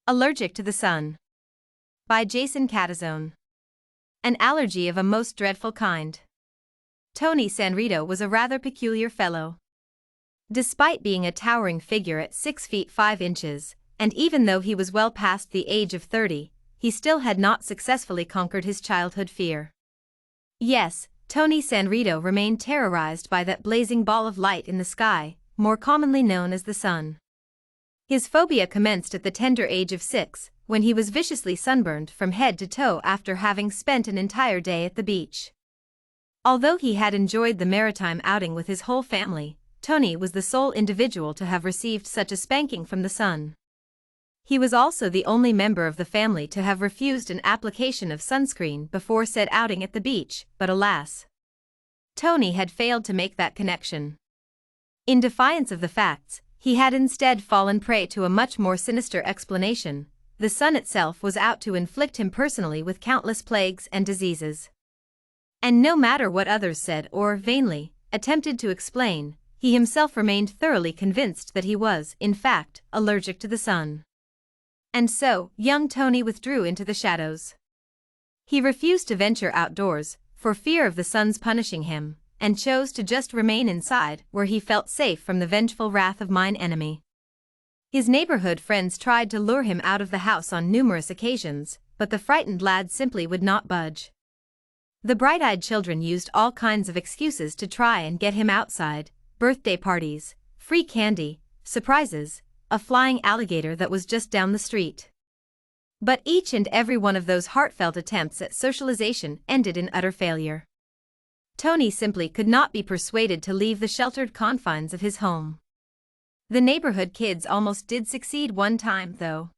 Allergic to the sun. By Jason Catizone. An allergy of a most dreadful kind. Tony Sanrito was a rather peculiar fellow. Despite being a towering figure at 6 feet 5 inches, and even though he was well past the age of 30, he still had not successfully conquered his childhood fear. Yes, Tony Sanrito remained terrorized by that blazing ball of light in the sky, more commonly known as the sun. His phobia commenced at the tender age of 6, when he was viciously sunburned from head to toe after having spent an entire day at the beach. Although he had enjoyed the maritime outing with his whole family, Tony was the sole individual to have received such a spanking from the sun. He was also the only member of the family to have refused an application of sunscreen before said outing at the beach, but alas, Tony had failed to make that connection. In defiance of the facts, he had instead fallen prey to a much more sinister explanation: the sun itself was out to inflict him personally with countless plagues and diseases. And no matter what others said or, vainly, attempted to explain, he himself remained thoroughly convinced that he was, in fact, allergic to the sun. And so, young Tony withdrew into the shadows. He refused to venture outdoors, for fear of the sun's punishing him, and chose to just remain inside where he felt safe from the vengeful wrath of mine enemy. His neighborhood friends tried to lure him out of the house on numerous occasions, but the frightened lad simply would not budge. The bright-eyed children used all kinds of excuses to try and get him outside: birthday parties, free candy, surprises, a flying alligator that was just down the street. But each and every one of those heartfelt attempts at socialization ended in utter failure. Tony simply could not be persuaded to leave the sheltered confines of his home. The neighborhood kids almost did succeed one time, though.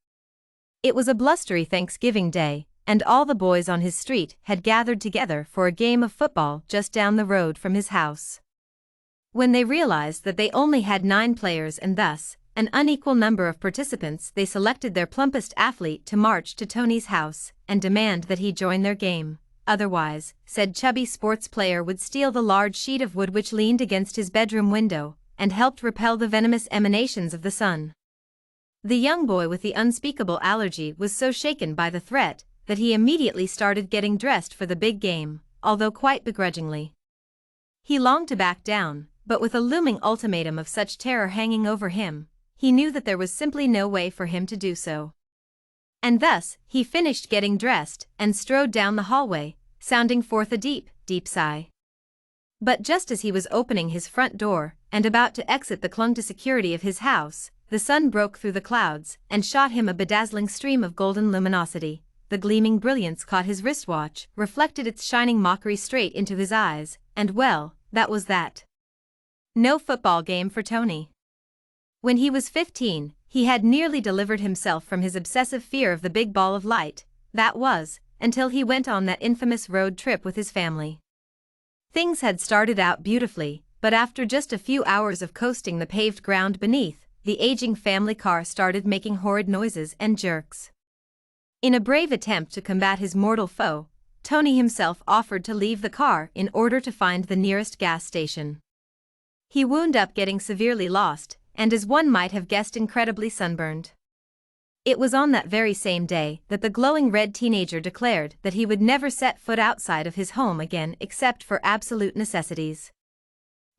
It was a blustery Thanksgiving day, and all the boys on his street had gathered together for a game of football just down the road from his house. When they realized that they only had 9 players and thus an unequal number of participants, they selected their plumpest athlete to march to Tony's house and demand that he join their game. Otherwise, said chubby sports player would steal the large sheet of wood which leaned against his bedroom window and helped repel the venomous emanations of the sun. The young boy with the unspeakable allergy was so shaken by the threat that he immediately started getting dressed for the big game, although quite begrudgingly. He longed to back down, but with a looming ultimatum of such terror hanging over him, he knew that there was simply no way for him to do so. And thus, he finished getting dressed and strode down the hallway, sounding forth a deep, deep sigh. But just as he was opening his front door and about to exit the clung to security of his house, the sun broke through the clouds and shot him a bedazzling stream of golden luminosity. The gleaming brilliance caught his wristwatch, reflected its shining mockery straight into his eyes, and well, that was that. No football game for Tony. When he was 15, he had nearly delivered himself from his obsessive fear of the big ball of light, that was, until he went on that infamous road trip with his family. Things had started out beautifully, but after just a few hours of coasting the paved ground beneath, the aging family car started making horrid noises and jerks. In a brave attempt to combat his mortal foe, Tony himself offered to leave the car in order to find the nearest gas station. He wound up getting severely lost, and as one might have guessed, incredibly sunburned. It was on that very same day that the glowing red teenager declared that he would never set foot outside of his home again except for absolute necessities.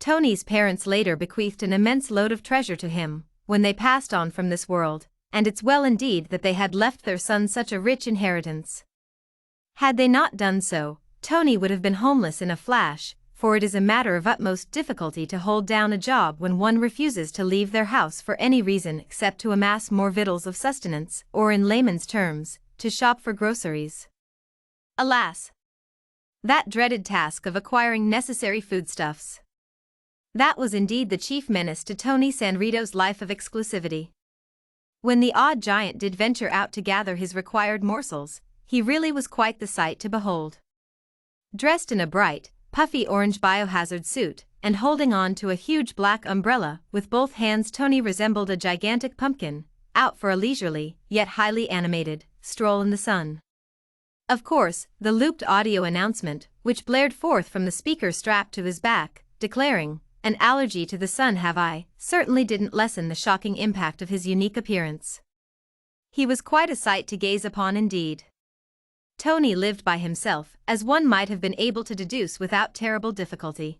Tony's parents later bequeathed an immense load of treasure to him when they passed on from this world, and it's well indeed that they had left their son such a rich inheritance. Had they not done so, Tony would have been homeless in a flash, for it is a matter of utmost difficulty to hold down a job when one refuses to leave their house for any reason except to amass more victuals of sustenance, or in layman's terms, to shop for groceries. Alas! That dreaded task of acquiring necessary foodstuffs. That was indeed the chief menace to Tony Sanrito's life of exclusivity. When the odd giant did venture out to gather his required morsels, he really was quite the sight to behold. Dressed in a bright, puffy orange biohazard suit, and holding on to a huge black umbrella with both hands, Tony resembled a gigantic pumpkin, out for a leisurely, yet highly animated, stroll in the sun. Of course, the looped audio announcement, which blared forth from the speaker strapped to his back, declaring, "An allergy to the sun have I," certainly didn't lessen the shocking impact of his unique appearance. He was quite a sight to gaze upon indeed. Tony lived by himself, as one might have been able to deduce without terrible difficulty.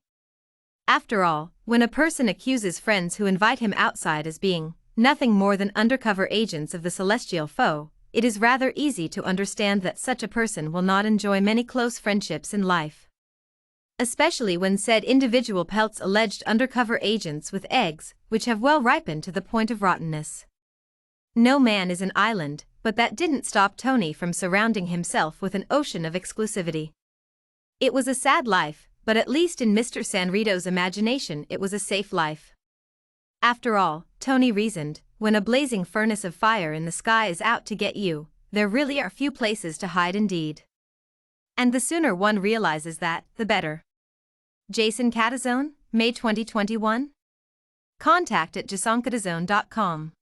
After all, when a person accuses friends who invite him outside as being nothing more than undercover agents of the celestial foe, it is rather easy to understand that such a person will not enjoy many close friendships in life. Especially when said individual pelts alleged undercover agents with eggs which have well ripened to the point of rottenness. No man is an island, but that didn't stop Tony from surrounding himself with an ocean of exclusivity. It was a sad life, but at least in Mr. Sanrito's imagination it was a safe life. After all, Tony reasoned, when a blazing furnace of fire in the sky is out to get you, there really are few places to hide indeed. And the sooner one realizes that, the better. Jason Catizone, May 2021? Contact@jasonCatizone.com.